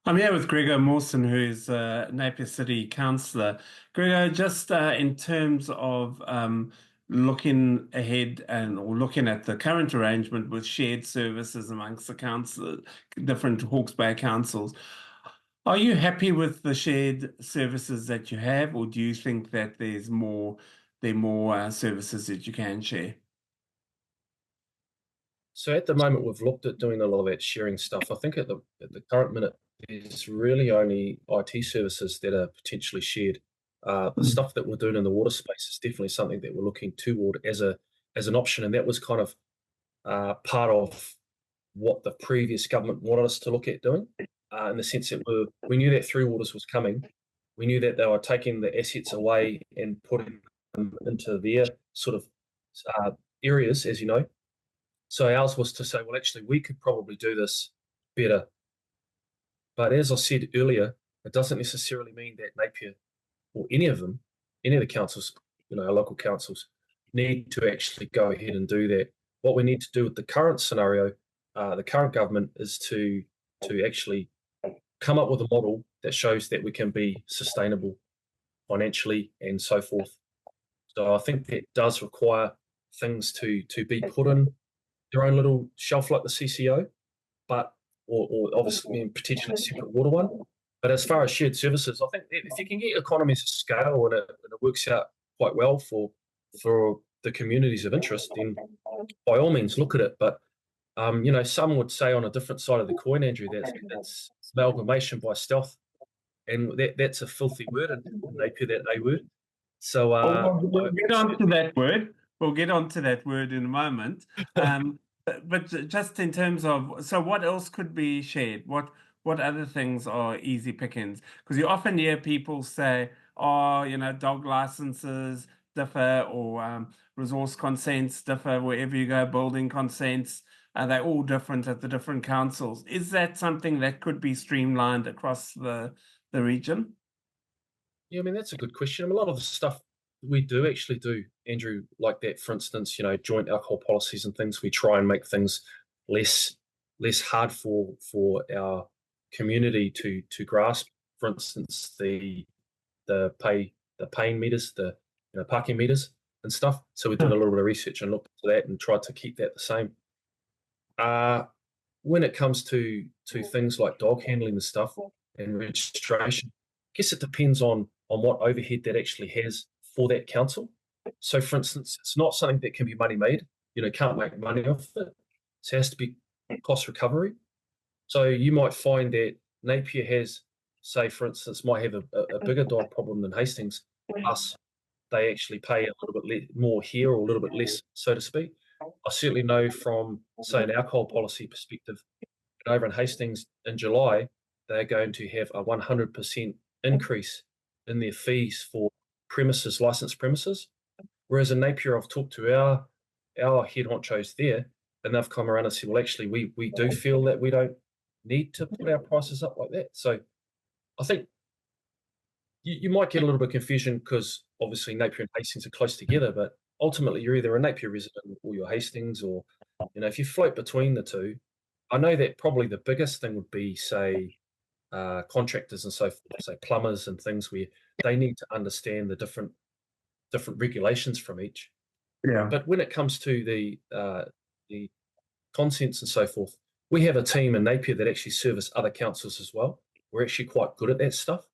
I'm here with Grego Mawson, who's Napier City Councillor. Grego, just in terms of looking ahead and or looking at the current arrangement with shared services amongst the council, different Hawke's Bay councils, are you happy with the shared services that you have, or do you think that there are more services that you can share? So at the moment, we've looked at doing a lot of that sharing stuff. I think at the current minute, there's really only IT services that are potentially shared. The stuff that we're doing in the water space is definitely something that we're looking toward as an option, and that was kind of part of what the previous government wanted us to look at doing, in the sense that we knew that Three Waters was coming. We knew that they were taking the assets away and putting them into their sort of areas, as you know. So ours was to say, well, actually, we could probably do this better. But as I said earlier, it doesn't necessarily mean that Napier or any of them, any of the councils, our local councils, need to actually go ahead and do that. What we need to do with the current scenario, the current government, is to actually come up with a model that shows that we can be sustainable financially and so forth. So I think that does require things to be put in their own little shelf like the CCO, but or obviously potentially a separate water one. But as far as shared services, I think if you can get economies of scale and it works out quite well for the communities of interest, then by all means look at it. But some would say on a different side of the coin, Andrew, that's amalgamation by stealth, and that's a filthy word in Napier, that A word. So We'll get on to that word. We'll get on to that word in a moment. But just in terms of, so what else could be shared? What other things are easy pickings? Because you often hear people say, oh, dog licenses differ, or resource consents differ wherever you go, building consents, they're all different at the different councils. Is that something that could be streamlined across the region? Yeah, I mean, that's a good question. A lot of the stuff we do actually do, Andrew, like that. For instance, joint alcohol policies and things. We try and make things less hard for our community to grasp. For instance, the paying meters, the parking meters and stuff. So we did a little bit of research and looked at that and tried to keep that the same. When it comes to things like dog handling and stuff and registration, I guess it depends on what overhead that actually has for that council. So, for instance, it's not something that can be money made. Can't make money off it. So it has to be cost recovery. So you might find that Napier has, say, for instance, might have a bigger dog problem than Hastings. Plus, they actually pay a little bit more here or a little bit less, so to speak. I certainly know from, say, an alcohol policy perspective, over in Hastings in July, they're going to have a 100% increase in their fees for licensed premises. Whereas in Napier, I've talked to our head honchos there, and they've come around and said, well, actually, we do feel that we don't need to put our prices up like that. So I think you might get a little bit of confusion because obviously Napier and Hastings are close together, but ultimately you're either a Napier resident or you're Hastings, or if you float between the two. I know that probably the biggest thing would be, say, contractors and so forth, say plumbers and things, where they need to understand the different regulations from each. Yeah. But when it comes to the consents and so forth, we have a team in Napier that actually service other councils as well. We're actually quite good at that stuff.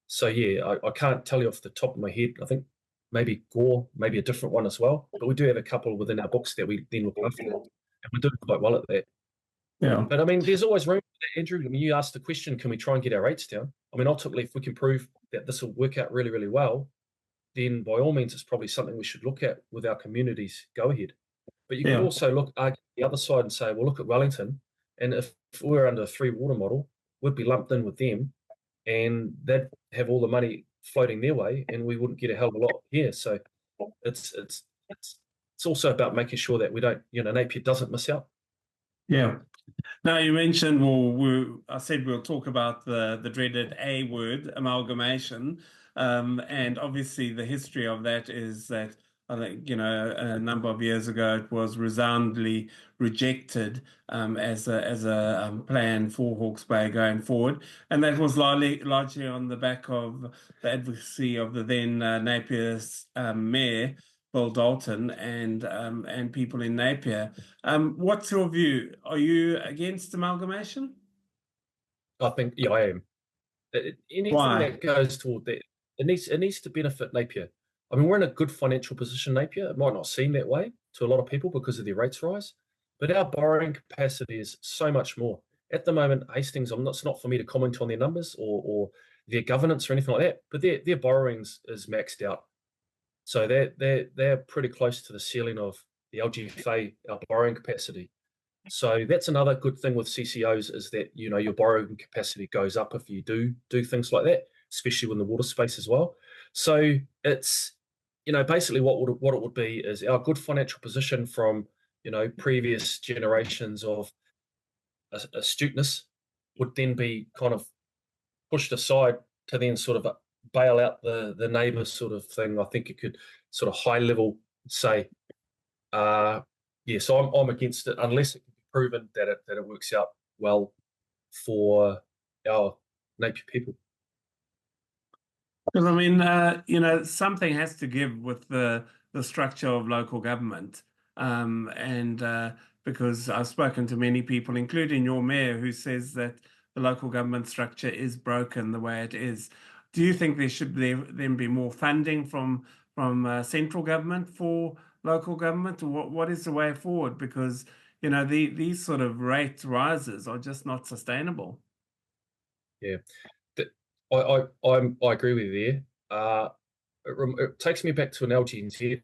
So yeah, I can't tell you off the top of my head. I think maybe Gore, maybe a different one as well. But we do have a couple within our books that we then look after, and we're doing quite well at that. Yeah. But I mean, there's always room for that, Andrew. I mean, you asked the question, can we try and get our rates down? I mean, ultimately, if we can prove that this will work out really, really well, then by all means, it's probably something we should look at with our communities. Go ahead. But you could also argue the other side and say, well, look at Wellington, and if we're under a three water model, we'd be lumped in with them, and they'd have all the money floating their way, and we wouldn't get a hell of a lot here. So it's also about making sure that we don't, Napier doesn't miss out. Yeah. Now you mentioned, I said we'll talk about the dreaded A word, amalgamation, and obviously the history of that is that I think, a number of years ago, it was resoundingly rejected as a plan for Hawke's Bay going forward, and that was largely on the back of the advocacy of the then Napier's mayor, Bill Dalton, and people in Napier. What's your view? Are you against amalgamation? I think, yeah, I am. Anything Why? that goes toward that, it needs to benefit Napier. I mean, we're in a good financial position, Napier. It might not seem that way to a lot of people because of their rates rise, but our borrowing capacity is so much more. At the moment, Hastings, it's not for me to comment on their numbers or their governance or anything like that, but their borrowings is maxed out. So they're pretty close to the ceiling of the LGFA, our borrowing capacity. So that's another good thing with CCOs is that your borrowing capacity goes up if you do things like that, especially in the water space as well. So it's basically what it would be is our good financial position from previous generations of astuteness would then be kind of pushed aside to then sort of bail out the neighbour sort of thing. I think it could sort of high level say, so I'm against it unless it can be proven that it works out well for our Napier people. Because I mean, something has to give with the structure of local government, and because I've spoken to many people, including your mayor, who says that the local government structure is broken the way it is. Do you think there should then be more funding from central government for local government, or what is the way forward? Because these sort of rate rises are just not sustainable. Yeah. I agree with you there. It takes me back to an LGNZ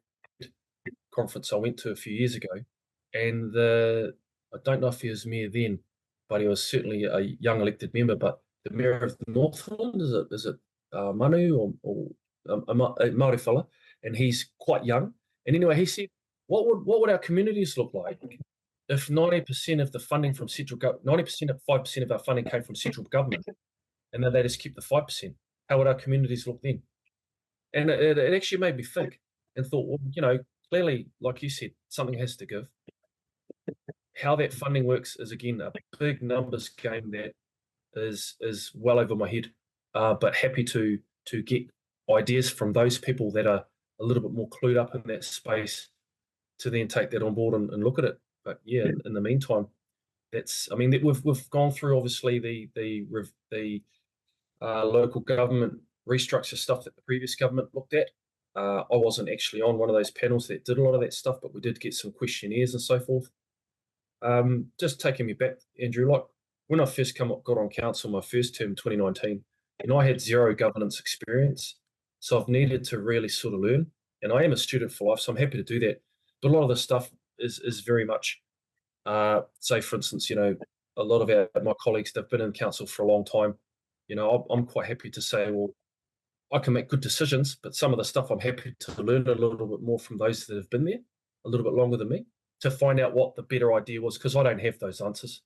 conference I went to a few years ago, and I don't know if he was mayor then, but he was certainly a young elected member. But the mayor of Northland, is it Manu or a Māori fella, and he's quite young. And anyway, he said, what would our communities look like if 90% of the funding from central government, 90% of 5% of our funding came from central government, and then they just keep the 5%? How would our communities look then? And it actually made me think and thought, well, clearly, like you said, something has to give. How that funding works is, again, a big numbers game that is well over my head, but happy to get ideas from those people that are a little bit more clued up in that space to then take that on board and look at it. But yeah, in the meantime, we've gone through obviously the local government restructure stuff that the previous government looked at. I wasn't actually on one of those panels that did a lot of that stuff, but we did get some questionnaires and so forth. Just taking me back, Andrew, like when I first got on council, my first term, 2019, I had zero governance experience. So I've needed to really sort of learn. And I am a student for life, so I'm happy to do that. But a lot of the stuff is very much, say, for instance, a lot of my colleagues, they've been in council for a long time. I'm quite happy to say, well, I can make good decisions, but some of the stuff I'm happy to learn a little bit more from those that have been there a little bit longer than me to find out what the better idea was, because I don't have those answers.